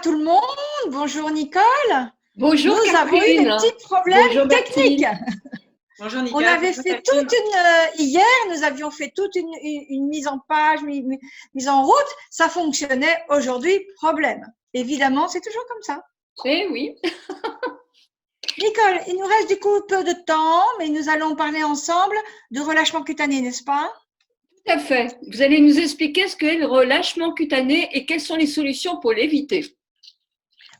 tout le monde, bonjour Nicole. Bonjour Nous avons eu des Catherine. petits problèmes Bonjour techniques. Bertine. Bonjour Nicole. On avait Bonjour fait Catherine. hier, nous avions fait toute une mise en page, mise en route. Ça fonctionnait. Aujourd'hui, problème. Évidemment, c'est toujours comme ça. Eh oui. Nicole, il nous reste du coup peu de temps, mais nous allons parler ensemble de relâchement cutané, n'est-ce pas? Tout à fait. Vous allez nous expliquer ce qu'est le relâchement cutané et quelles sont les solutions pour l'éviter.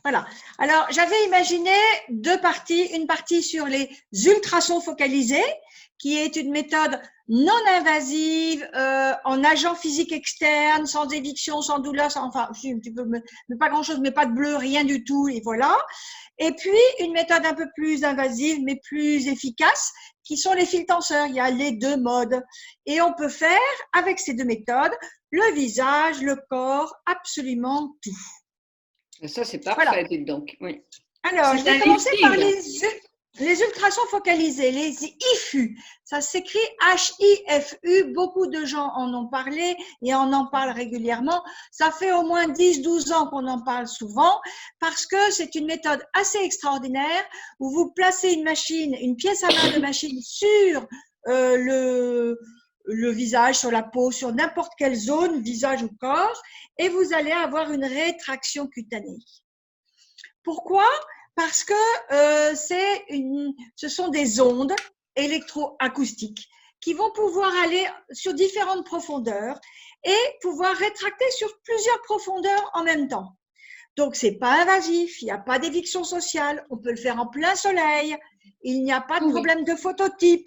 Voilà. Alors, j'avais imaginé deux parties. Une partie sur les ultrasons focalisés, qui est une méthode non invasive, en agent physique externe, sans éviction, sans douleur, enfin, un petit peu, mais pas grand-chose, mais pas de bleu, rien du tout, et voilà. Et puis, une méthode un peu plus invasive, mais plus efficace, qui sont les fils tenseurs. Il y a les deux modes. Et on peut faire, avec ces deux méthodes, le visage, le corps, absolument tout. Ça, c'est parfait, Voilà. dites donc. Oui. Alors, je vais commencer par les ultrasons focalisés, les IFU. Ça s'écrit HIFU. Beaucoup de gens en ont parlé et on en parle régulièrement. Ça fait au moins 10-12 ans qu'on en parle souvent parce que c'est une méthode assez extraordinaire où vous placez une machine, une pièce à main de machine sur le visage, sur la peau, sur n'importe quelle zone, visage ou corps, et vous allez avoir une rétraction cutanée. Pourquoi? Parce que ce sont des ondes électroacoustiques qui vont pouvoir aller sur différentes profondeurs et pouvoir rétracter sur plusieurs profondeurs en même temps. Donc, c'est pas invasif, il n'y a pas d'éviction sociale, on peut le faire en plein soleil, il n'y a pas de problème de phototype,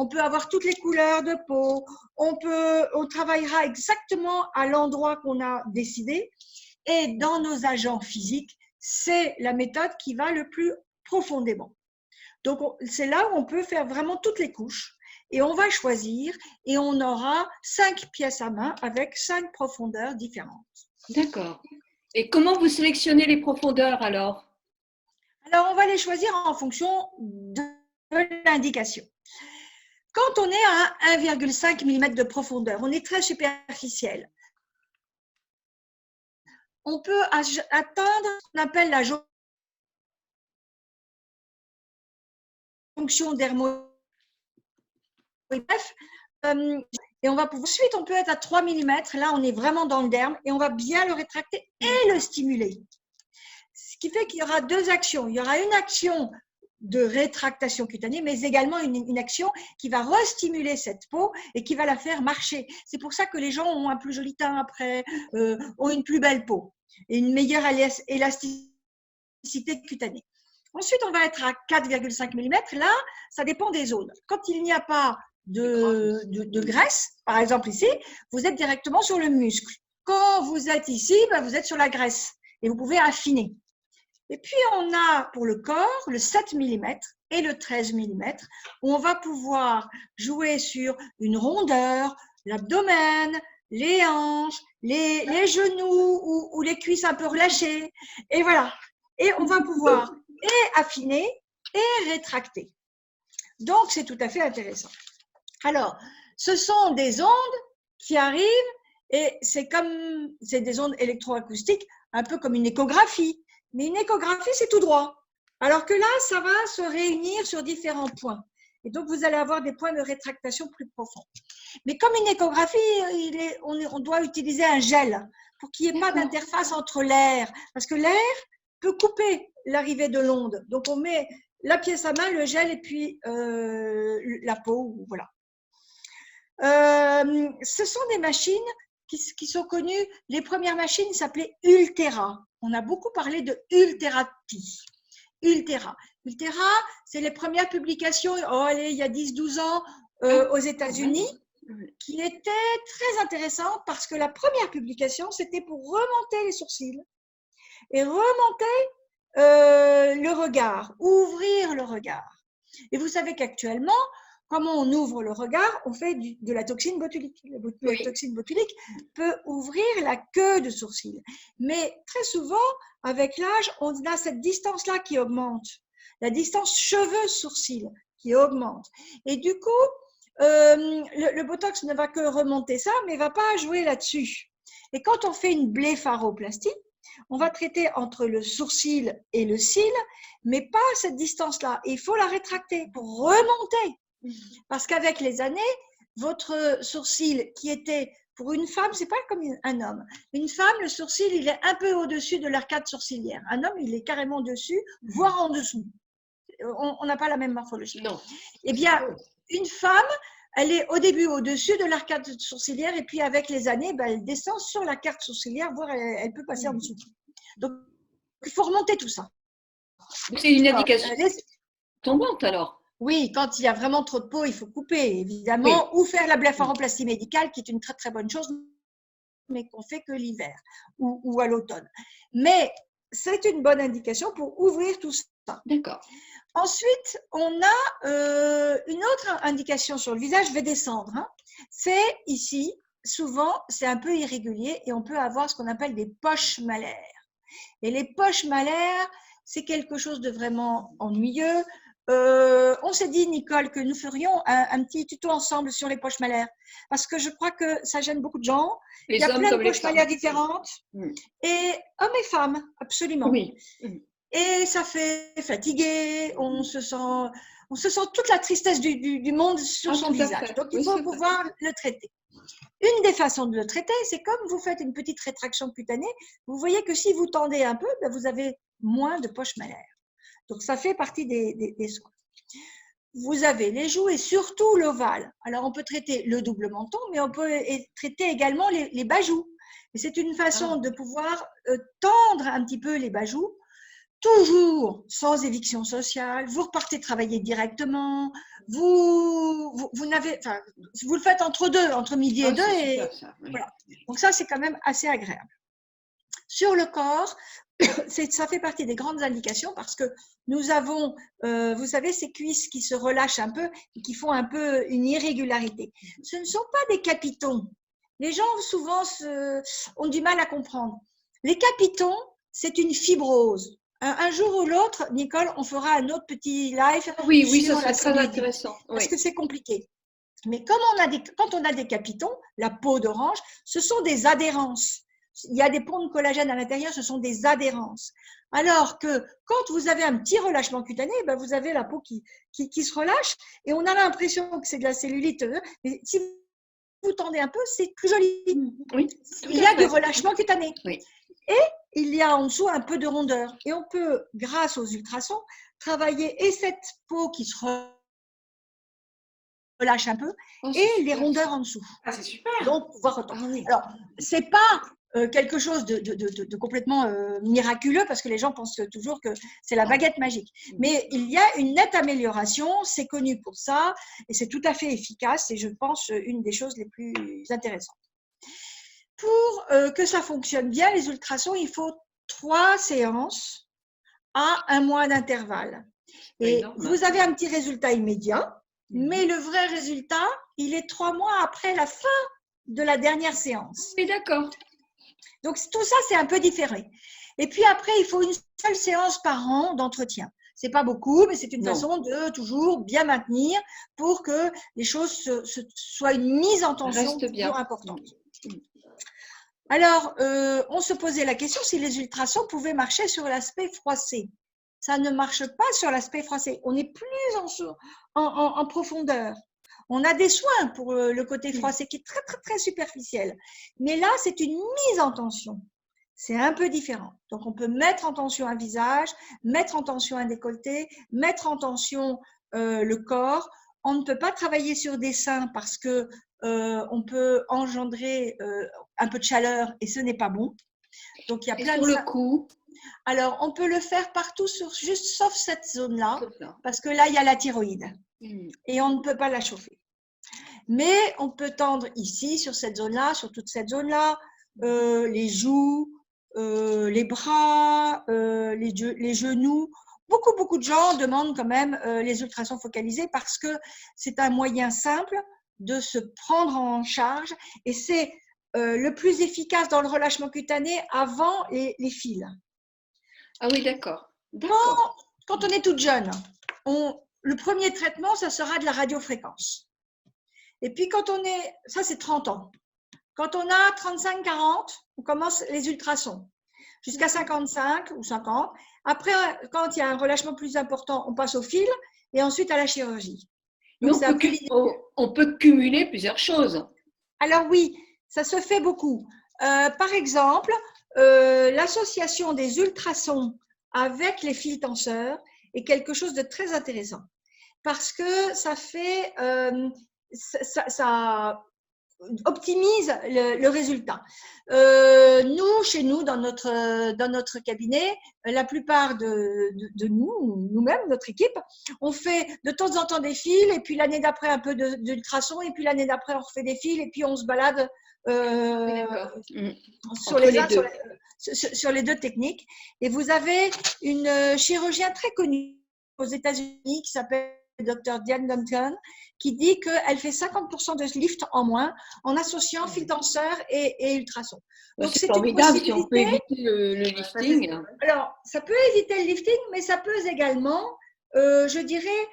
on peut avoir toutes les couleurs de peau, on travaillera exactement à l'endroit qu'on a décidé et dans nos agents physiques, c'est la méthode qui va le plus profondément. Donc, c'est là où on peut faire vraiment toutes les couches et on va choisir et on aura 5 pièces à main avec 5 profondeurs différentes. D'accord. Et comment vous sélectionnez les profondeurs alors? Alors, on va les choisir en fonction de l'indication. Quand on est à 1,5 mm de profondeur, on est très superficiel. On peut atteindre ce qu'on appelle la jonction dermoïde. Et on va pouvoir, ensuite, on peut être à 3 mm. Là, on est vraiment dans le derme et on va bien le rétracter et le stimuler. Ce qui fait qu'il y aura deux actions. Il y aura une action de rétractation cutanée, mais également une action qui va restimuler cette peau et qui va la faire marcher. C'est pour ça que les gens ont un plus joli teint après, ont une plus belle peau et une meilleure élasticité cutanée. Ensuite, on va être à 4,5 mm. Là, ça dépend des zones. Quand il n'y a pas de graisse, par exemple ici, vous êtes directement sur le muscle. Quand vous êtes ici, vous êtes sur la graisse et vous pouvez affiner. Et puis, on a pour le corps le 7 mm et le 13 mm où on va pouvoir jouer sur une rondeur, l'abdomen, les hanches, les genoux ou les cuisses un peu relâchées. Et voilà. Et on va pouvoir et affiner et rétracter. Donc, c'est tout à fait intéressant. Alors, ce sont des ondes qui arrivent et c'est des ondes électroacoustiques, un peu comme une échographie. Mais une échographie, c'est tout droit. Alors que là, ça va se réunir sur différents points. Et donc, vous allez avoir des points de rétractation plus profonds. Mais comme une échographie, on doit utiliser un gel pour qu'il n'y ait pas d'interface entre l'air. Parce que l'air peut couper l'arrivée de l'onde. Donc, on met la pièce à main, le gel et puis la peau. Voilà. Ce sont des machines qui sont connues. Les premières machines s'appelaient Ultera. On a beaucoup parlé de Ulterati. Ultera, c'est les premières publications, il y a 10-12 ans aux États-Unis, qui étaient très intéressantes parce que la première publication, c'était pour remonter les sourcils et remonter le regard, ouvrir le regard. Et vous savez qu'actuellement, comment on ouvre le regard? On fait de la toxine botulique. La toxine botulique peut ouvrir la queue de sourcil. Mais très souvent, avec l'âge, on a cette distance-là qui augmente. La distance cheveux-sourcil qui augmente. Et du coup, le botox ne va que remonter ça, mais ne va pas jouer là-dessus. Et quand on fait une blépharoplastie, On va traiter entre le sourcil et le cil, mais pas à cette distance-là. Et il faut la rétracter pour remonter. Parce qu'avec les années, votre sourcil qui était, pour une femme, c'est pas comme un homme. Une femme, le sourcil, il est un peu au-dessus de l'arcade sourcilière. Un homme, il est carrément dessus, voire en dessous. On n'a pas la même morphologie. Non. Eh bien, une femme, elle est au début au-dessus de l'arcade sourcilière et puis avec les années, ben, elle descend sur l'arcade sourcilière, voire elle peut passer en dessous. Donc, il faut remonter tout ça. C'est une indication tombante alors. Oui, quand il y a vraiment trop de peau, il faut couper, évidemment, ou faire la blépharoplastie médicale, qui est une très très bonne chose, mais qu'on fait que l'hiver ou à l'automne. Mais c'est une bonne indication pour ouvrir tout ça. D'accord. Ensuite, on a une autre indication sur le visage, je vais descendre. Hein. C'est ici, souvent, c'est un peu irrégulier et on peut avoir ce qu'on appelle des poches malaires. Et les poches malaires, c'est quelque chose de vraiment ennuyeux. On s'est dit, Nicole, que nous ferions un petit tuto ensemble sur les poches malaires parce que je crois que ça gêne beaucoup de gens. Il y a plein de poches malaires différentes et hommes et femmes, absolument. Oui. Et ça fait fatigué, on se sent toute la tristesse du monde sur son visage. Donc, il faut pouvoir le traiter. Une des façons de le traiter, c'est comme vous faites une petite rétraction cutanée, vous voyez que si vous tendez un peu, ben vous avez moins de poches malaires. Donc, ça fait partie des soins. Vous avez les joues et surtout l'ovale. Alors, on peut traiter le double menton, mais on peut traiter également les bas-joues. Et c'est une façon de pouvoir tendre un petit peu les bas-joues, toujours sans éviction sociale. Vous repartez travailler directement. Vous le faites entre deux, entre midi et deux. Et voilà. Donc, ça, c'est quand même assez agréable. Sur le corps, ça fait partie des grandes indications parce que nous avons, vous savez, ces cuisses qui se relâchent un peu et qui font un peu une irrégularité. Ce ne sont pas des capitons. Les gens, souvent, ont du mal à comprendre. Les capitons, c'est une fibrose. Un jour ou l'autre, Nicole, on fera un autre petit live. Oui, ça serait très intéressant. Parce que c'est compliqué. Mais comme quand on a des capitons, la peau d'orange, ce sont des adhérences. Il y a des ponts de collagène à l'intérieur, ce sont des adhérences. Alors que quand vous avez un petit relâchement cutané, ben vous avez la peau qui se relâche et on a l'impression que c'est de la cellulite. Mais si vous tendez un peu, c'est plus joli. Oui, il y a du relâchement cutané. Oui. Et il y a en dessous un peu de rondeur. Et on peut, grâce aux ultrasons, travailler et cette peau qui se relâche un peu et les rondeurs en dessous. Ah, c'est super. Donc, pouvoir retomber. Alors, c'est pas quelque chose de complètement miraculeux parce que les gens pensent toujours que c'est la baguette magique. Mais il y a une nette amélioration, c'est connu pour ça et c'est tout à fait efficace et je pense une des choses les plus intéressantes. Pour que ça fonctionne bien, les ultrasons, il faut 3 séances à 1 mois d'intervalle. Et vous avez un petit résultat immédiat, mais le vrai résultat, il est 3 mois après la fin de la dernière séance. Oui, d'accord. Donc, tout ça, c'est un peu différé. Et puis après, il faut une seule séance par an d'entretien. C'est pas beaucoup, mais c'est une façon de toujours bien maintenir pour que les choses soient une mise en tension toujours importante. Alors, on se posait la question si les ultrasons pouvaient marcher sur l'aspect froissé. Ça ne marche pas sur l'aspect froissé. On est plus en profondeur. On a des soins pour le côté froissé qui est très, très, très superficiel. Mais là, c'est une mise en tension. C'est un peu différent. Donc, on peut mettre en tension un visage, mettre en tension un décolleté, mettre en tension le corps. On ne peut pas travailler sur des seins parce que on peut engendrer un peu de chaleur et ce n'est pas bon. Donc, il y a plein sur le cou. Alors, on peut le faire partout, juste sauf cette zone-là, parce que là, il y a la thyroïde et on ne peut pas la chauffer. Mais on peut tendre ici, sur cette zone-là, sur toute cette zone-là, les joues, les bras, les genoux. Beaucoup de gens demandent quand même les ultrasons focalisés parce que c'est un moyen simple de se prendre en charge et c'est le plus efficace dans le relâchement cutané avant les fils. Ah oui, d'accord. Quand on est toute jeune, le premier traitement, ça sera de la radiofréquence. Et puis quand on est, ça c'est 30 ans. Quand on a 35-40, on commence les ultrasons. jusqu'à 55 ou 50. Après, quand il y a un relâchement plus important, on passe au fil et ensuite à la chirurgie. Mais Donc, c'est un peu l'idée. on peut cumuler plusieurs choses. Alors oui, ça se fait beaucoup. Par exemple, l'association des ultrasons avec les fils tenseurs est quelque chose de très intéressant parce que ça fait, ça optimise le résultat. Nous, chez nous, dans notre cabinet, la plupart de nous-mêmes, notre équipe, on fait de temps en temps des fils, et puis l'année d'après un peu d'ultrasons, et puis l'année d'après on refait des fils, et puis on se balade sur les uns, sur les deux techniques. Et vous avez une chirurgien très connue aux États-Unis qui s'appelle Dr. Diane Duncan, qui dit qu'elle fait 50% de lift en moins en associant fil tenseur et ultrasons. Donc c'est formidable si on peut éviter le lifting. Alors, ça peut éviter le lifting, mais ça peut également, je dirais,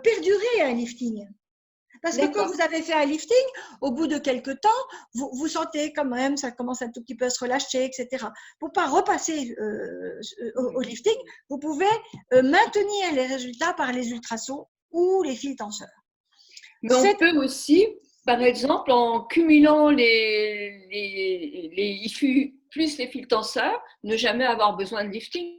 perdurer un lifting. Parce que quand vous avez fait un lifting, au bout de quelques temps, vous sentez quand même, ça commence un tout petit peu à se relâcher, etc. Pour ne pas repasser au lifting, vous pouvez maintenir les résultats par les ultrasons ou les fils tenseurs. Mais on peut aussi, par exemple, en cumulant les IFU plus les fils tenseurs, ne jamais avoir besoin de lifting.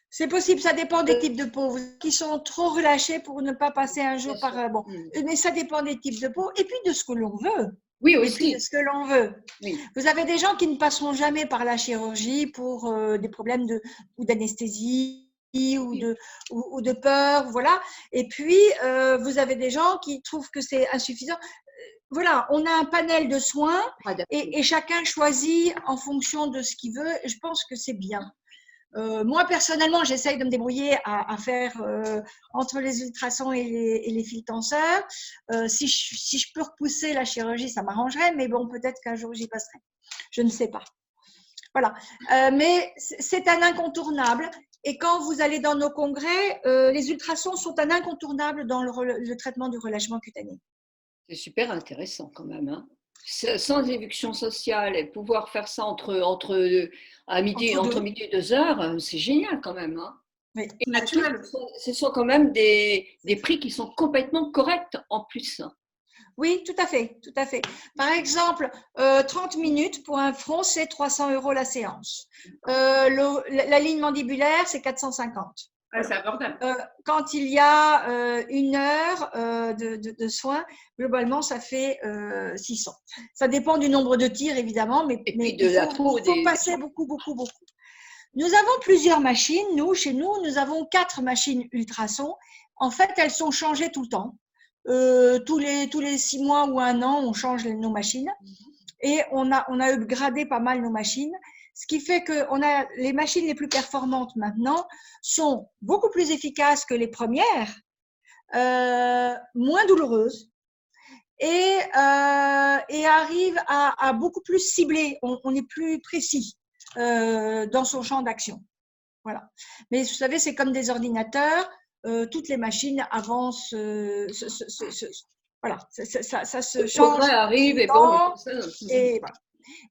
C'est possible, ça dépend des types de peau qui sont trop relâchés pour ne pas passer un jour par… Bon, mais ça dépend des types de peau et puis de ce que l'on veut. Oui, aussi. Et puis de ce que l'on veut. Oui. Vous avez des gens qui ne passeront jamais par la chirurgie pour des problèmes d'anesthésie ou de peur, voilà. Et puis, vous avez des gens qui trouvent que c'est insuffisant. Voilà, on a un panel de soins et chacun choisit en fonction de ce qu'il veut. Et je pense que c'est bien. Moi, personnellement, j'essaye de me débrouiller à faire entre les ultrasons et les fils tenseurs. Si je peux repousser la chirurgie, ça m'arrangerait, mais bon, peut-être qu'un jour, j'y passerai. Je ne sais pas. Voilà. Mais c'est un incontournable. Et quand vous allez dans nos congrès, les ultrasons sont un incontournable dans le traitement du relâchement cutané. C'est super intéressant quand même. Hein. Sans éviction sociale et pouvoir faire ça entre midi et 2 heures, c'est génial quand même. Hein. Oui. Et naturel. Ce sont quand même des prix qui sont complètement corrects en plus. Oui, tout à fait, tout à fait. Par exemple, 30 minutes pour un front, c'est 300 € la séance. La ligne mandibulaire, c'est 450. C'est abordable. Quand il y a 1 heure de soins, globalement, ça fait 600. Ça dépend du nombre de tirs, évidemment, mais il faut passer beaucoup. Nous avons plusieurs machines. Chez nous, nous avons 4 machines ultrasons. En fait, elles sont changées tout le temps. Tous les 6 mois ou 1 an, on change nos machines. Et on a upgradé pas mal nos machines. Ce qui fait que les machines les plus performantes maintenant sont beaucoup plus efficaces que les premières, moins douloureuses et arrivent à beaucoup plus cibler. On est plus précis dans son champ d'action. Voilà. Mais vous savez, c'est comme des ordinateurs. Toutes les machines avancent. Voilà, ça se change. Le progrès arrive et bon. Et voilà.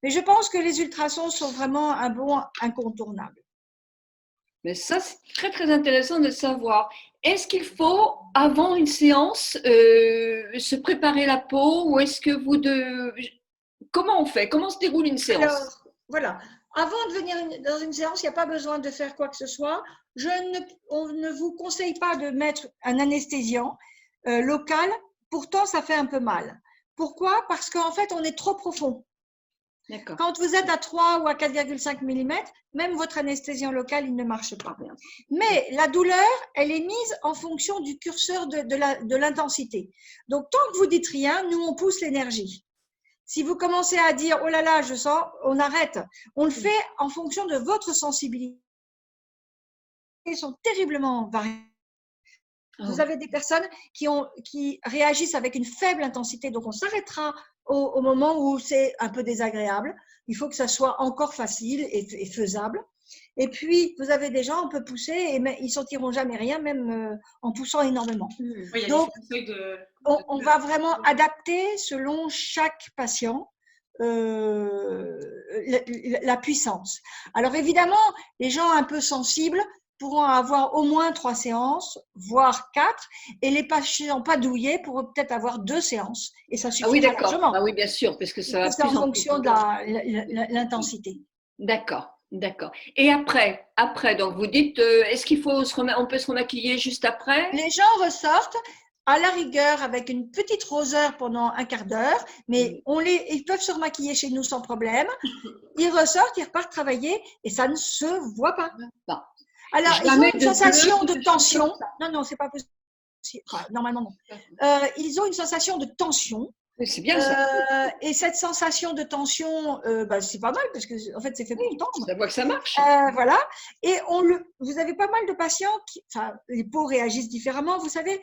Mais je pense que les ultrasons sont vraiment un bon incontournable. Mais ça, c'est très, très intéressant de savoir. Est-ce qu'il faut, avant une séance, se préparer la peau ou est-ce que Comment on fait? Comment se déroule une séance? Alors, voilà. Avant de venir dans une séance, il n'y a pas besoin de faire quoi que ce soit. On ne vous conseille pas de mettre un anesthésiant local. Pourtant, ça fait un peu mal. Pourquoi? Parce qu'en fait, on est trop profond. Quand vous êtes à 3 ou à 4,5 mm, même votre anesthésiant local, il ne marche pas. Mais la douleur, elle est mise en fonction du curseur de l'intensité. Donc, tant que vous dites rien, nous, on pousse l'énergie. Si vous commencez à dire « Oh là là, je sens », on arrête. On le fait en fonction de votre sensibilité. Ils sont terriblement variés. Vous avez des personnes qui réagissent avec une faible intensité, donc on s'arrêtera au moment où c'est un peu désagréable. Il faut que ça soit encore facile et faisable. Et puis, vous avez des gens, on peut pousser et ils ne sentiront jamais rien, même en poussant énormément. Oui, donc, on va vraiment adapter selon chaque patient la puissance. Alors évidemment, les gens un peu sensibles pourront avoir au moins 3 séances, voire 4, et les patients pas douillés pourront peut-être avoir 2 séances, et ça Ah oui, suffira d'accord. largement. Ah oui, bien sûr, parce que ça va C'est en plus en plus fonction de vite. l'intensité. D'accord, d'accord. Et après, donc vous dites, est-ce qu'il faut on peut se remaquiller juste après? Les gens ressortent à la rigueur avec une petite roseur pendant un quart d'heure, mais ils peuvent se remaquiller chez nous sans problème. Ils ressortent, ils repartent travailler et ça ne se voit pas. Bon. Alors, ils ont Jamais une de bleu sensation ou de de choses comme tension. ça. Non, c'est pas possible. Enfin, normalement, non. Ils ont une sensation de tension. Oui, c'est bien ça. Et cette sensation de tension, c'est pas mal parce que en fait, c'est fait pour Oui, tendre. ça voit que ça marche. Voilà. Et vous avez pas mal de patients enfin, les peaux réagissent différemment. Vous savez,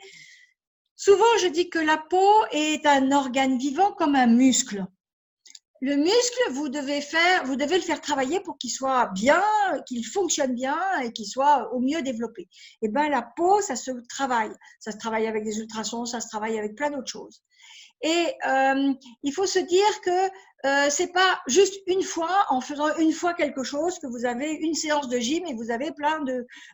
souvent, je dis que la peau est un organe vivant comme un muscle. Le muscle, vous devez le faire travailler pour qu'il soit bien, qu'il fonctionne bien et qu'il soit au mieux développé. Et ben, la peau, ça se travaille. Ça se travaille avec des ultrasons, ça se travaille avec plein d'autres choses. Et il faut se dire que c'est pas juste une fois, en faisant une fois quelque chose, que vous avez une séance de gym et vous avez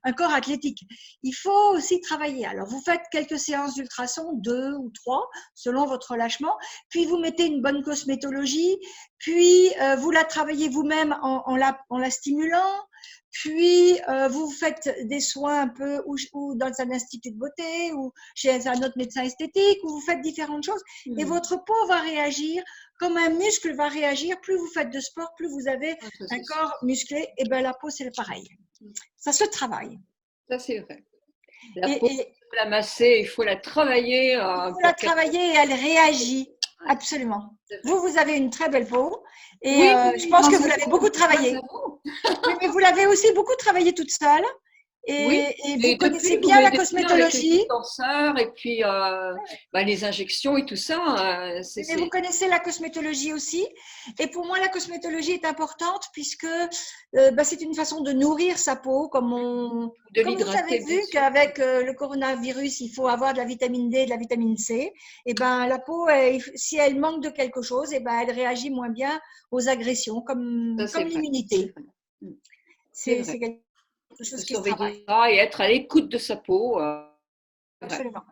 un corps athlétique. Il faut aussi travailler. Alors, vous faites quelques séances d'ultrasons, 2 ou 3, selon votre relâchement. Puis, vous mettez une bonne cosmétologie. Puis, vous la travaillez vous-même en la stimulant. Puis, vous faites des soins un peu ou dans un institut de beauté ou chez un autre médecin esthétique, ou vous faites différentes choses. Et votre peau va réagir comme un muscle va réagir. Plus vous faites de sport, plus vous avez un corps musclé. Et bien, la peau, c'est pareil. Ça se travaille. Ça, c'est vrai. La peau, il faut la masser, il faut la travailler. Il faut la travailler et elle réagit. Absolument. Vous avez une très belle peau et oui, je pense que vous l'avez beaucoup travaillé. Oui, mais vous l'avez aussi beaucoup travaillé toute seule et vous connaissez bien la cosmétologie. Et puis les injections et tout ça. Mais vous connaissez la cosmétologie aussi. Et pour moi, la cosmétologie est importante puisque c'est une façon de nourrir sa peau. Comme vous avez vu qu'avec le coronavirus, il faut avoir de la vitamine D et de la vitamine C. Et ben, la peau, si elle manque de quelque chose, et ben, elle réagit moins bien aux agressions, comme l'immunité. C'est quelque chose qui se travaille. Et être à l'écoute de sa peau. Absolument.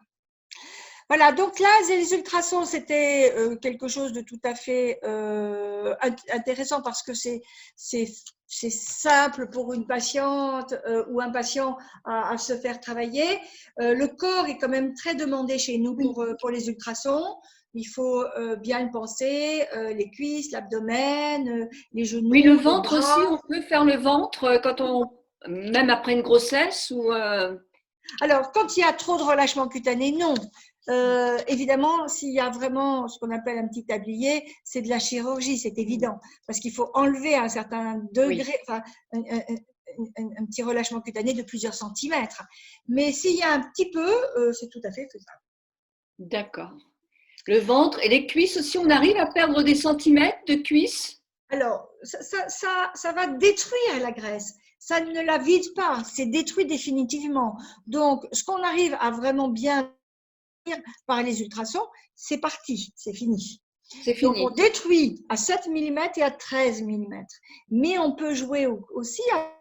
Voilà, donc là, les ultrasons, c'était quelque chose de tout à fait intéressant parce que c'est simple pour une patiente ou un patient à se faire travailler. Le corps est quand même très demandé chez nous pour les ultrasons. Il faut bien le penser, les cuisses, l'abdomen, les genoux. Oui, le ventre aussi, on peut faire le ventre même après une grossesse ou Alors, quand il y a trop de relâchement cutané, non. Évidemment, s'il y a vraiment ce qu'on appelle un petit tablier, c'est de la chirurgie, c'est évident, parce qu'il faut enlever à un certain degré, enfin, un petit relâchement cutané de plusieurs centimètres. Mais s'il y a un petit peu, c'est tout à fait faisable. D'accord. Le ventre et les cuisses aussi, on arrive à perdre des centimètres de cuisses? Alors, ça va détruire la graisse. Ça ne la vide pas, c'est détruit définitivement. Donc, ce qu'on arrive à vraiment bien par les ultrasons, c'est parti, c'est fini. Donc, on détruit à 7 mm et à 13 mm. Mais on peut jouer aussi à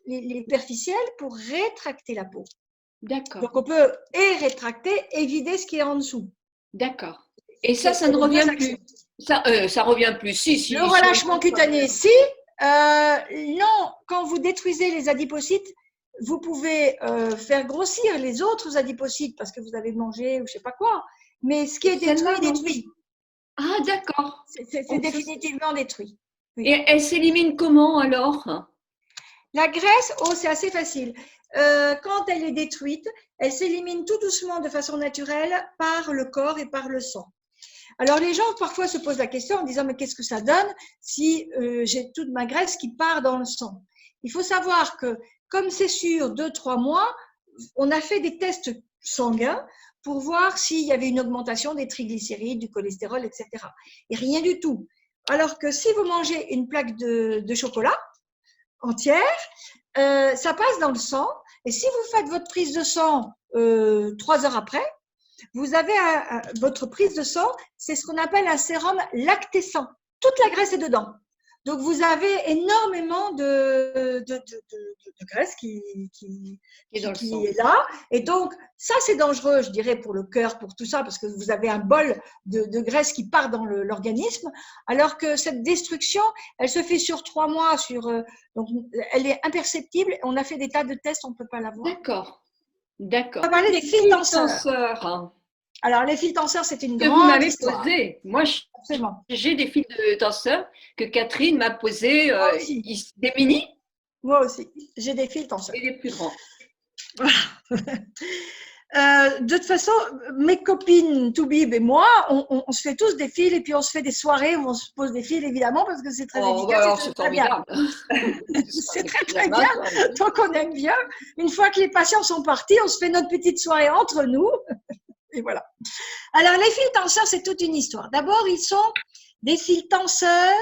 les superficiels pour rétracter la peau. D'accord. Donc, on peut rétracter et vider ce qui est en dessous. D'accord. Et ça ne revient plus. Ça revient plus. Si. Le relâchement cutané, si. Non, quand vous détruisez les adipocytes, vous pouvez faire grossir les autres adipocytes parce que vous avez mangé ou je ne sais pas quoi. Mais ce qui est détruit est détruit. Ah, d'accord. C'est définitivement détruit. Oui. Et elle s'élimine comment alors? La graisse, c'est assez facile. Quand elle est détruite, elle s'élimine tout doucement de façon naturelle par le corps et par le sang. Alors, les gens parfois se posent la question en disant « mais qu'est-ce que ça donne si j'ai toute ma graisse qui part dans le sang ?» Il faut savoir que comme c'est sur 2-3 mois, on a fait des tests sanguins pour voir s'il y avait une augmentation des triglycérides, du cholestérol, etc. Et rien du tout. Alors que si vous mangez une plaque de chocolat entière, ça passe dans le sang. Et si vous faites votre prise de sang 3 heures après, vous avez votre prise de sang, c'est ce qu'on appelle un sérum lactescent. Toute la graisse est dedans. Donc, vous avez énormément de graisse qui est là. Et donc, ça, c'est dangereux, je dirais, pour le cœur, pour tout ça, parce que vous avez un bol de graisse qui part dans l'organisme, alors que cette destruction, elle se fait sur 3 mois, donc elle est imperceptible. On a fait des tas de tests, on ne peut pas la voir. D'accord, d'accord. On va parler des fils tenseurs. Alors, les fils tenseurs, c'est une grande histoire. Posé. Moi, j'ai des fils de tenseurs que Catherine m'a posés. Des mini. Moi aussi, j'ai des fils tenseurs. Et des plus grands. Voilà. De toute façon, mes copines Toubib et moi, on se fait tous des fils et puis on se fait des soirées où on se pose des fils, évidemment, parce que c'est très efficace. C'est très bien. C'est très bien. Donc, on aime bien. Une fois que les patients sont partis, on se fait notre petite soirée entre nous. Et voilà. Alors, les fils tenseurs, c'est toute une histoire. D'abord, ils sont des fils tenseurs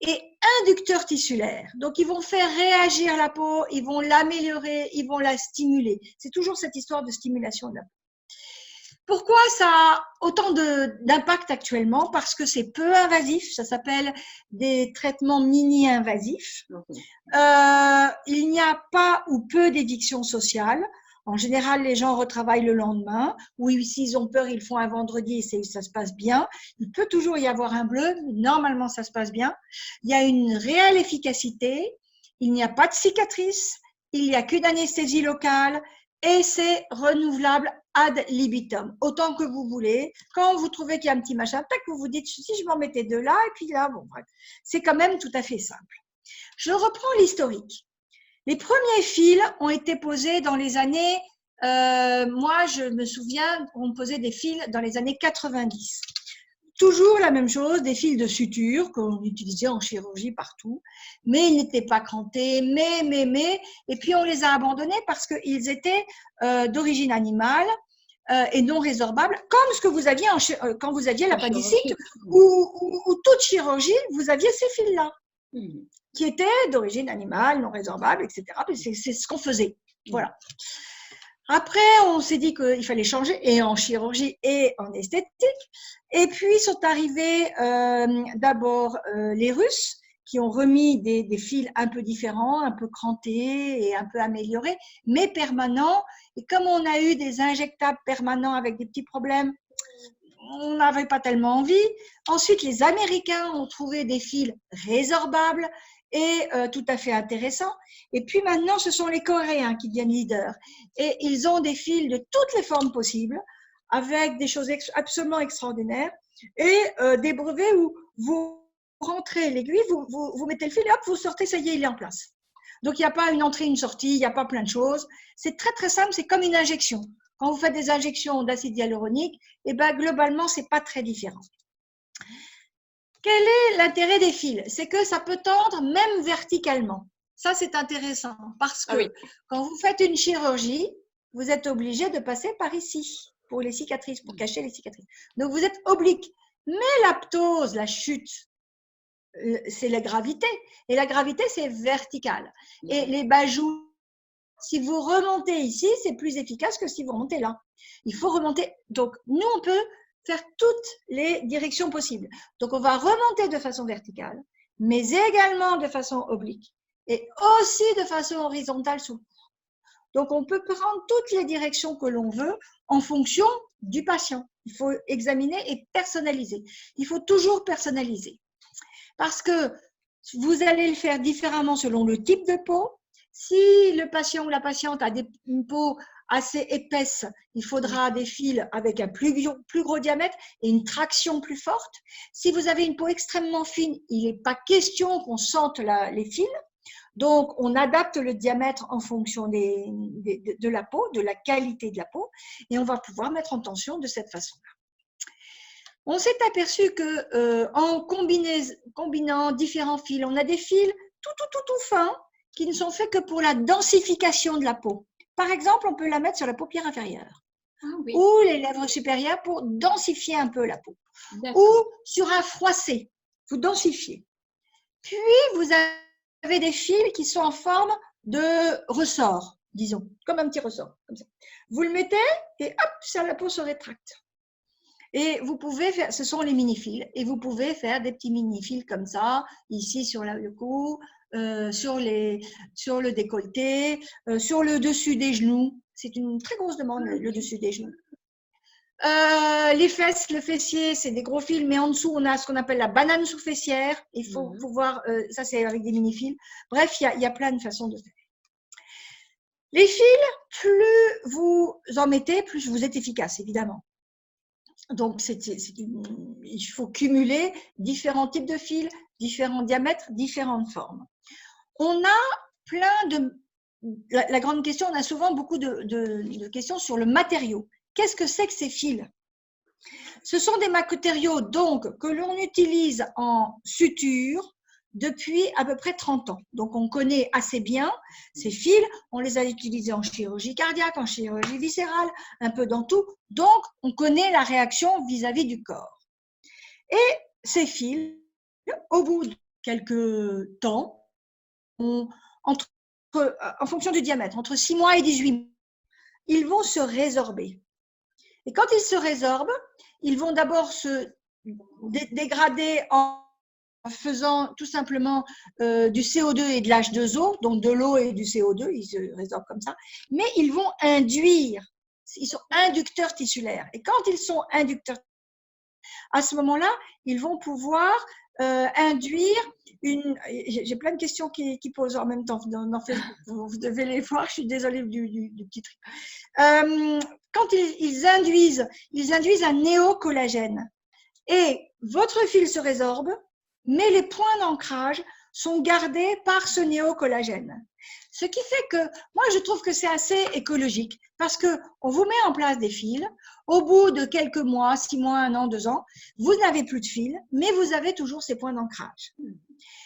et inducteurs tissulaires. Donc, ils vont faire réagir la peau, ils vont l'améliorer, ils vont la stimuler. C'est toujours cette histoire de stimulation de la peau. Pourquoi ça a autant d'impact actuellement? Parce que c'est peu invasif, ça s'appelle des traitements mini-invasifs. Il n'y a pas ou peu d'éviction sociale. En général, les gens retravaillent le lendemain, ou s'ils ont peur, ils font un vendredi et ça se passe bien. Il peut toujours y avoir un bleu, mais normalement, ça se passe bien. Il y a une réelle efficacité, il n'y a pas de cicatrice, il n'y a qu'une anesthésie locale et c'est renouvelable ad libitum, autant que vous voulez. Quand vous trouvez qu'il y a un petit machin, tac, vous vous dites, si je m'en mettais deux là, et puis là, bon, bref. C'est quand même tout à fait simple. Je reprends l'historique. Les premiers fils ont été posés dans les années, moi je me souviens, on posait des fils dans les années 90. Toujours la même chose, des fils de suture qu'on utilisait en chirurgie partout, mais ils n'étaient pas crantés, et puis on les a abandonnés parce qu'ils étaient d'origine animale et non résorbables, comme ce que vous aviez quand vous aviez l'appendicite ou toute chirurgie, vous aviez ces fils-là. Qui étaient d'origine animale, non résorbable, etc. C'est ce qu'on faisait. Voilà. Après, on s'est dit qu'il fallait changer, et en chirurgie et en esthétique. Et puis, sont arrivés d'abord les Russes, qui ont remis des fils un peu différents, un peu crantés et un peu améliorés, mais permanents. Et comme on a eu des injectables permanents avec des petits problèmes, on n'avait pas tellement envie. Ensuite, les Américains ont trouvé des fils résorbables et tout à fait intéressants. Et puis maintenant, ce sont les Coréens qui deviennent leaders. Et ils ont des fils de toutes les formes possibles, avec des choses absolument extraordinaires, et des brevets où vous rentrez l'aiguille, vous mettez le fil et hop, vous sortez, ça y est, il est en place. Donc, il n'y a pas une entrée, une sortie, il n'y a pas plein de choses. C'est très, très simple, c'est comme une injection. Quand vous faites des injections d'acide hyaluronique, eh ben, globalement, ce n'est pas très différent. Quel est l'intérêt des fils? C'est que ça peut tendre même verticalement. Ça, c'est intéressant parce que quand vous faites une chirurgie, vous êtes obligé de passer par ici pour les cicatrices, pour cacher les cicatrices. Donc, vous êtes oblique. Mais la ptose, la chute, c'est la gravité. Et la gravité, c'est vertical. Et les bajoux, si vous remontez ici, c'est plus efficace que si vous remontez là. Il faut remonter. Donc, nous, on peut faire toutes les directions possibles. Donc, on va remonter de façon verticale, mais également de façon oblique et aussi de façon horizontale sous le cou. Donc, on peut prendre toutes les directions que l'on veut en fonction du patient. Il faut examiner et personnaliser. Il faut toujours personnaliser. Parce que vous allez le faire différemment selon le type de peau. Si le patient ou la patiente a une peau assez épaisse, il faudra des fils avec un plus gros diamètre et une traction plus forte. Si vous avez une peau extrêmement fine, il n'est pas question qu'on sente les fils. Donc, on adapte le diamètre en fonction de la peau, de la qualité de la peau, et on va pouvoir mettre en tension de cette façon-là. On s'est aperçu qu'en combinant différents fils, on a des fils tout fins qui ne sont faits que pour la densification de la peau. Par exemple, on peut la mettre sur la paupière inférieure ou les lèvres supérieures pour densifier un peu la peau. Ou sur un froissé, vous densifiez. Puis, vous avez des fils qui sont en forme de ressort. disons, comme un petit ressort. Comme ça. Vous le mettez et hop, ça, la peau se rétracte. Et vous pouvez faire, ce sont les mini-fils, et vous pouvez faire des petits mini-fils comme ça, ici sur le cou, sur le décolleté, sur le dessus des genoux. C'est une très grosse demande, le dessus des genoux. Les fesses, le fessier, c'est des gros fils, mais en dessous, on a ce qu'on appelle la banane sous-fessière. Il faut pouvoir, ça c'est avec des mini-fils. Bref, il y a plein de façons de faire. Les fils, plus vous en mettez, plus vous êtes efficace, évidemment. Donc, il faut cumuler différents types de fils, différents diamètres, différentes formes. On a plein de… La grande question, on a souvent beaucoup de questions sur le matériau. Qu'est-ce que c'est que ces fils? Ce sont des matériaux donc que l'on utilise en suture depuis à peu près 30 ans. Donc, on connaît assez bien ces fils. On les a utilisés en chirurgie cardiaque, en chirurgie viscérale, un peu dans tout. Donc, on connaît la réaction vis-à-vis du corps. Et ces fils, au bout de quelques temps, en fonction du diamètre, entre 6 mois et 18 mois, ils vont se résorber. Et quand ils se résorbent, ils vont d'abord se dégrader en faisant tout simplement du CO2 et de l'H2O, donc de l'eau et du CO2, ils se résorbent comme ça, mais ils vont induire, ils sont inducteurs tissulaires. Et quand ils sont inducteurs, à ce moment-là, ils vont pouvoir induire une… J'ai plein de questions qui posent en même temps dans Facebook, vous devez les voir, je suis désolée du petit truc. Quand ils induisent un néocollagène et votre fil se résorbe, mais les points d'ancrage sont gardés par ce néocollagène. Ce qui fait que, moi je trouve que c'est assez écologique parce qu'on vous met en place des fils, au bout de quelques mois, 6 mois, 1 an, 2 ans, vous n'avez plus de fils, mais vous avez toujours ces points d'ancrage.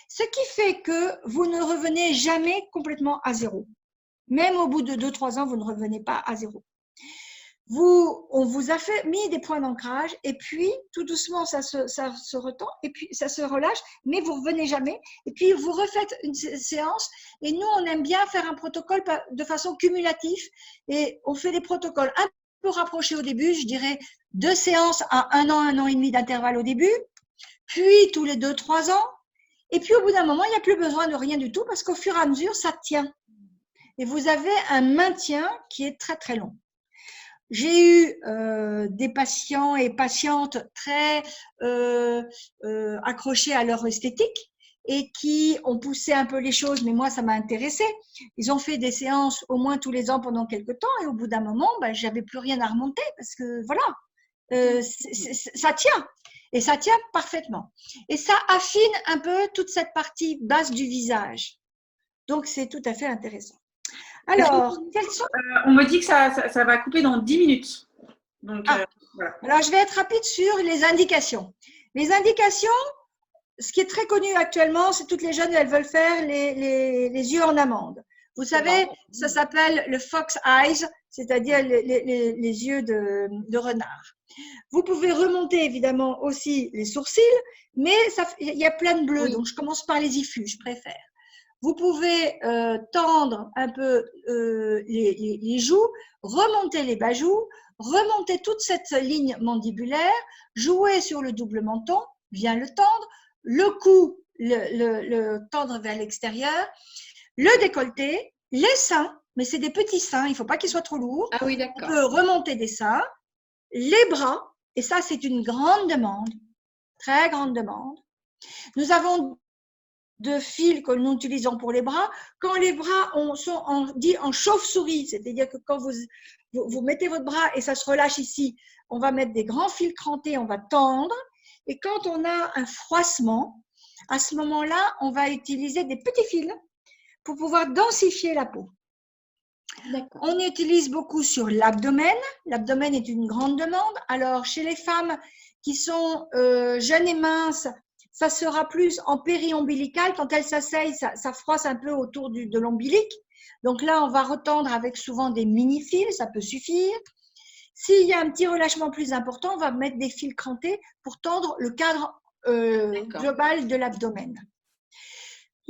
Ce qui fait que vous ne revenez jamais complètement à zéro. Même au bout de 2-3 ans, vous ne revenez pas à zéro. On vous a mis des points d'ancrage et puis tout doucement ça se retend et puis ça se relâche, mais vous ne revenez jamais. Et puis vous refaites une séance et nous on aime bien faire un protocole de façon cumulative et on fait des protocoles un peu rapprochés au début, je dirais 2 séances à 1 an et demi d'intervalle au début, puis tous les 2-3 ans et puis au bout d'un moment il n'y a plus besoin de rien du tout parce qu'au fur et à mesure ça tient et vous avez un maintien qui est très très long. J'ai eu des patients et patientes très accrochés à leur esthétique et qui ont poussé un peu les choses, mais moi, ça m'a intéressée. Ils ont fait des séances au moins tous les ans pendant quelques temps et au bout d'un moment, ben, je n'avais plus rien à remonter parce que voilà, ça tient et ça tient parfaitement. Et ça affine un peu toute cette partie basse du visage. Donc, c'est tout à fait intéressant. Alors, on me dit que ça va couper dans 10 minutes. Donc, voilà. Alors, je vais être rapide sur les indications. Les indications, ce qui est très connu actuellement, c'est toutes les jeunes, elles veulent faire les yeux en amande. Vous savez, ça s'appelle le fox eyes, c'est-à-dire les yeux de renard. Vous pouvez remonter évidemment aussi les sourcils, mais il y a plein de bleus, donc je commence par les ifus, je préfère. Vous pouvez tendre un peu les joues, remonter les bas joues, remonter toute cette ligne mandibulaire, jouer sur le double menton, bien le tendre, le cou, le tendre vers l'extérieur, le décolleté, les seins, mais c'est des petits seins, il ne faut pas qu'ils soient trop lourds. Ah oui, d'accord. On peut remonter des seins, les bras, et ça c'est une grande demande, très grande demande. Nous avons de fils que nous utilisons pour les bras, quand les bras sont dit en chauve-souris, c'est-à-dire que quand vous mettez votre bras et ça se relâche ici, on va mettre des grands fils crantés, on va tendre, et quand on a un froissement, à ce moment-là, on va utiliser des petits fils pour pouvoir densifier la peau. On utilise beaucoup sur l'abdomen. L'abdomen est une grande demande. Alors, chez les femmes qui sont jeunes et minces, ça sera plus en périombilical. Quand elles s'asseyent, ça froisse un peu autour de l'ombilic. Donc là, on va retendre avec souvent des mini-fils, ça peut suffire. S'il y a un petit relâchement plus important, on va mettre des fils crantés pour tendre le cadre global de l'abdomen.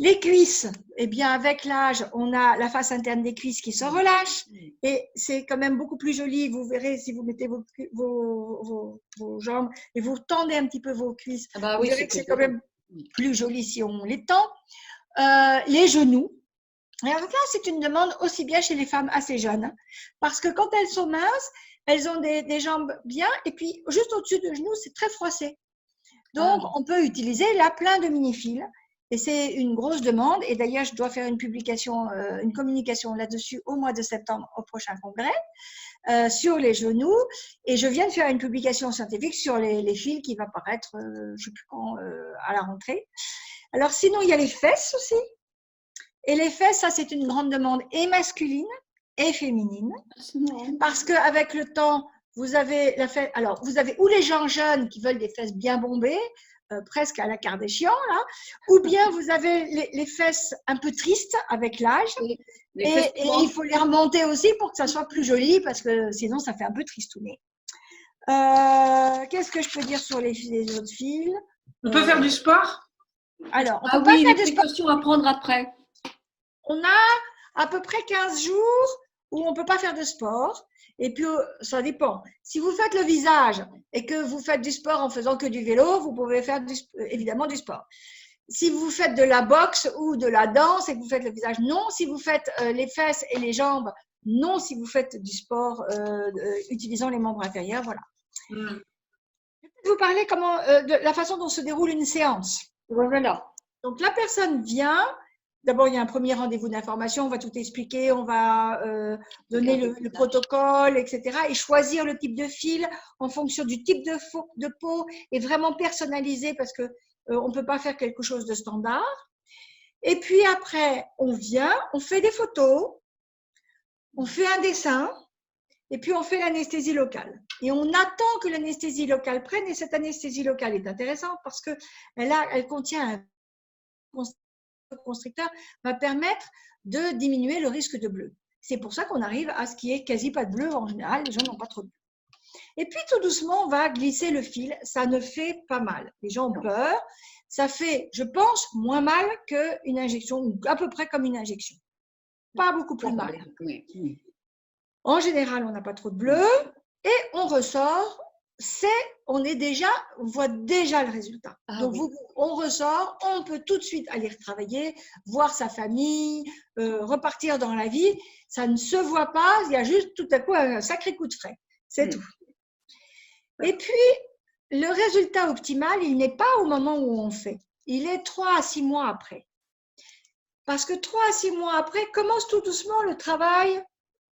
Les cuisses, eh bien, avec l'âge, on a la face interne des cuisses qui se relâche et c'est quand même beaucoup plus joli. Vous verrez si vous mettez vos jambes et vous tendez un petit peu vos cuisses, Ah bah vous oui, verrez c'est que c'est plus quand joli. même plus joli si on les tend. Les genoux. Et alors là, c'est une demande aussi bien chez les femmes assez jeunes parce que quand elles sont minces, elles ont des jambes bien et puis juste au-dessus de genoux, c'est très froissé. Donc, on peut utiliser là plein de mini-fils et c'est une grosse demande. Et d'ailleurs, je dois faire une publication, une communication là-dessus au mois de septembre au prochain congrès sur les genoux. Et je viens de faire une publication scientifique sur les fils qui va paraître, je ne sais plus quand, à la rentrée. Alors, sinon, il y a les fesses aussi. Et les fesses, ça, c'est une grande demande et masculine et féminine. Parce qu'avec le temps, vous avez alors vous avez ou les gens jeunes qui veulent des fesses bien bombées, presque à la Kardashian, là, ou bien vous avez les fesses un peu tristes avec l'âge, et il faut les remonter aussi pour que ça soit plus joli, parce que sinon ça fait un peu tristounet. Qu'est-ce que je peux dire sur les autres fils? On peut faire du sport? Alors, on Ah peut pas oui, faire les de sport. précautions à prendre après. On a à peu près 15 jours où on ne peut pas faire de sport. Et puis, ça dépend. Si vous faites le visage et que vous faites du sport en faisant que du vélo, vous pouvez faire évidemment du sport. Si vous faites de la boxe ou de la danse et que vous faites le visage, non. Si vous faites les fesses et les jambes, non. Si vous faites du sport utilisant les membres inférieurs, voilà. Je vais vous parler de la façon dont se déroule une séance. Voilà. Donc, la personne vient. D'abord, il y a un premier rendez-vous d'information, on va tout expliquer, on va donner le protocole, etc. et choisir le type de fil en fonction du type de peau et vraiment personnaliser parce que on ne peut pas faire quelque chose de standard. Et puis après, on vient, on fait des photos, on fait un dessin et puis on fait l'anesthésie locale. Et on attend que l'anesthésie locale prenne et cette anesthésie locale est intéressante parce qu'elle contient un constricteur va permettre de diminuer le risque de bleu. C'est pour ça qu'on arrive à ce qui est quasi pas de bleu. En général, les gens n'ont pas trop de bleu. Et puis, tout doucement, on va glisser le fil. Ça ne fait pas mal. Les gens ont peur. Ça fait, je pense, moins mal qu'une injection, ou à peu près comme une injection. Pas beaucoup plus mal. En général, on n'a pas trop de bleu. Et on ressort. On voit déjà le résultat. Donc, on ressort, on peut tout de suite aller retravailler, voir sa famille, repartir dans la vie. Ça ne se voit pas, il y a juste tout à coup un sacré coup de frais. C'est tout. Et puis, le résultat optimal, il n'est pas au moment où on fait. Il est 3 à 6 mois après. Parce que 3 à 6 mois après, commence tout doucement le travail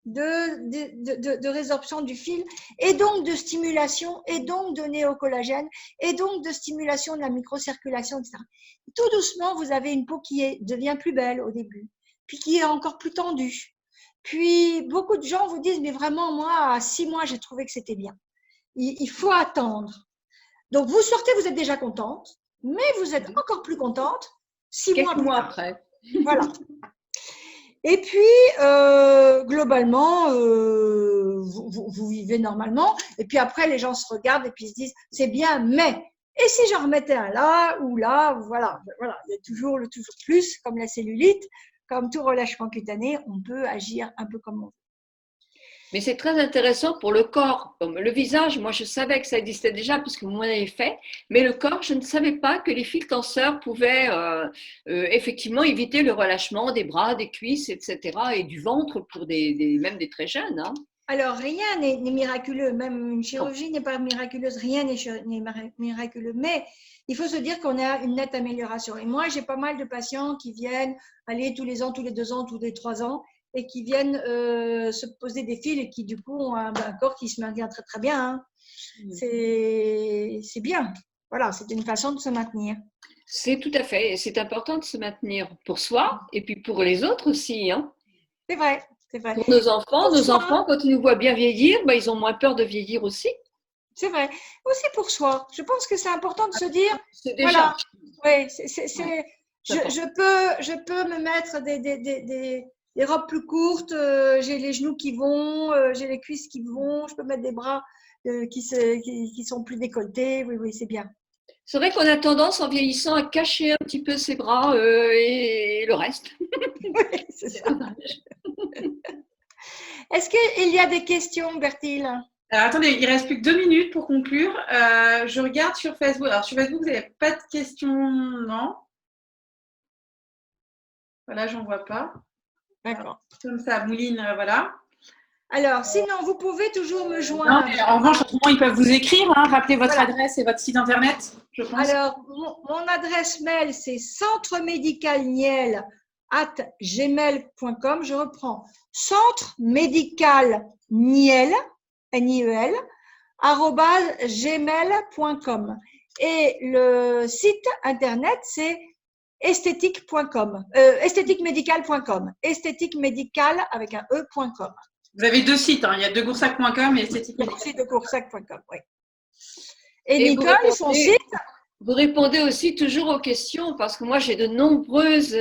de résorption du fil et donc de stimulation et donc de néocollagène et donc de stimulation de la microcirculation, etc. Tout doucement, vous avez une peau qui devient plus belle au début, puis qui est encore plus tendue. Puis, beaucoup de gens vous disent, mais vraiment, moi, à 6 mois, j'ai trouvé que c'était bien. Il faut attendre. Donc, vous sortez, vous êtes déjà contente, mais vous êtes encore plus contente 6 mois plus tard. Après. Voilà. Et puis, globalement, vous vivez normalement. Et puis après, les gens se regardent et puis se disent, c'est bien, mais… Et si j'en remettais un là ou là, voilà. Il y a toujours le toujours plus, comme la cellulite, comme tout relâchement cutané, on peut agir un peu comme on veut. Mais c'est très intéressant pour le corps. Le visage, moi je savais que ça existait déjà puisque vous m'en avez fait, mais le corps, je ne savais pas que les fils tenseurs pouvaient effectivement éviter le relâchement des bras, des cuisses, etc. et du ventre pour même des très jeunes. Hein. Alors, rien n'est miraculeux, même une chirurgie n'est pas miraculeuse, rien n'est miraculeux, mais il faut se dire qu'on a une nette amélioration. Et moi, j'ai pas mal de patients qui viennent aller tous les ans, tous les 2 ans, tous les 3 ans, et qui viennent se poser des fils et qui, du coup, ont un corps qui se maintient très, très bien. Hein. C'est bien. Voilà, c'est une façon de se maintenir. C'est tout à fait. Et c'est important de se maintenir pour soi et puis pour les autres aussi. Hein. C'est vrai, c'est vrai. Pour nos enfants, quand ils nous voient bien vieillir, ils ont moins peur de vieillir aussi. C'est vrai. Aussi pour soi. Je pense que c'est important de se dire, c'est déjà. Voilà, oui, je peux me mettre des robes plus courtes, j'ai les genoux qui vont, j'ai les cuisses qui vont, je peux mettre des bras qui sont plus décolletés, oui, c'est bien. C'est vrai qu'on a tendance, en vieillissant, à cacher un petit peu ses bras et le reste. Oui, c'est ça. Est-ce qu'il y a des questions, Bertile? Alors, attendez, il reste plus que 2 minutes pour conclure. Je regarde sur Facebook. Alors, sur Facebook, vous n'avez pas de questions, non? Voilà, j'en vois pas. D'accord. Comme ça, mouline, voilà. Alors, sinon, vous pouvez toujours me Non, joindre. mais en revanche, autrement, ils peuvent vous écrire. Hein, rappelez votre Voilà. adresse et votre site internet, je pense. Alors, mon adresse mail, c'est centremédicalniel@gmail.com. Je reprends. centremédicalniel, N-I-E-L, @gmail.com. Et le site internet, c'est esthétique.com, esthétiquemédicale.com, esthétiquemédicale avec un E.com. Vous avez 2 sites. Hein. Il y a degoursac.com et esthétique Le médicale. site de coursac.com, oui. Et Et Nicole, son site. Vous répondez aussi toujours aux questions parce que moi, j'ai de nombreuses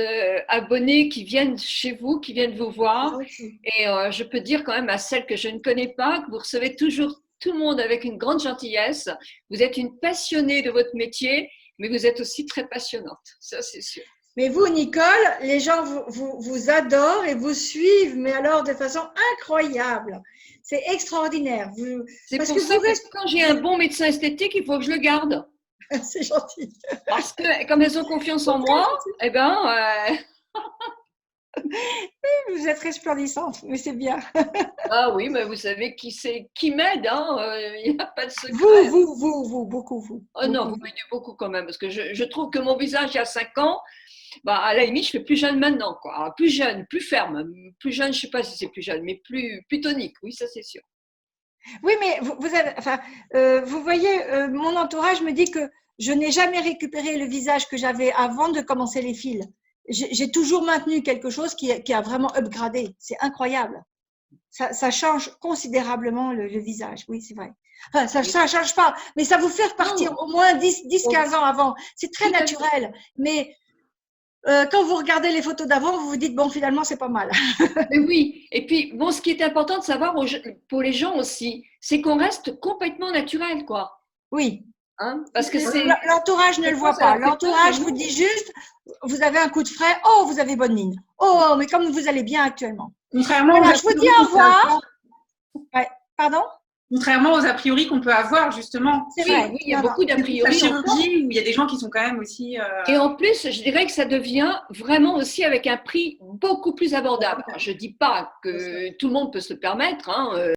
abonnés qui viennent chez vous, qui viennent vous voir. Et je peux dire quand même à celles que je ne connais pas que vous recevez toujours tout le monde avec une grande gentillesse. Vous êtes une passionnée de votre métier, mais vous êtes aussi très passionnante. Ça, c'est sûr. Mais vous, Nicole, les gens vous adorent et vous suivent, mais alors de façon incroyable. C'est extraordinaire. C'est parce pour que ça vous que quand j'ai un bon médecin esthétique, il faut que je le garde. C'est gentil. Parce que comme elles ont confiance en moi, eh ben, Vous êtes resplendissante, mais c'est bien. ah oui, mais vous savez qui m'aide, hein, il n'y a pas de secret. Vous, beaucoup, vous. Oh non, vous m'aidez beaucoup quand même, parce que je trouve que mon visage, il y a 5 ans, bah, à la limite, je fais plus jeune maintenant, quoi. Alors, plus jeune, plus ferme. Plus jeune, je ne sais pas si c'est plus jeune, mais plus tonique, oui, ça c'est sûr. Oui, mais vous voyez, mon entourage me dit que je n'ai jamais récupéré le visage que j'avais avant de commencer les fils. J'ai toujours maintenu quelque chose qui a vraiment upgradé. C'est incroyable. Ça change considérablement le visage. Oui, c'est vrai. Enfin, ça ne change pas, mais ça vous fait repartir au moins 10-15 ans avant. C'est très naturel. Mais quand vous regardez les photos d'avant, vous vous dites, bon, finalement, c'est pas mal. Mais oui, et puis, bon, ce qui est important de savoir pour les gens aussi, c'est qu'on reste complètement naturel, quoi. Oui. Hein, parce que l'entourage ne le voit pas. L'entourage vous dit juste, vous avez un coup de frais, oh, vous avez bonne mine. Oh, mais comme vous allez bien actuellement. Contrairement voilà, je vous dis au revoir. Ouais. Pardon? Contrairement aux a priori qu'on peut avoir, justement. C'est vrai, oui, il y a beaucoup d'a priori. La chirurgie, où il y a des gens qui sont quand même aussi… Et en plus, je dirais que ça devient vraiment aussi avec un prix beaucoup plus abordable. Alors, je ne dis pas que tout le monde peut se le permettre, hein,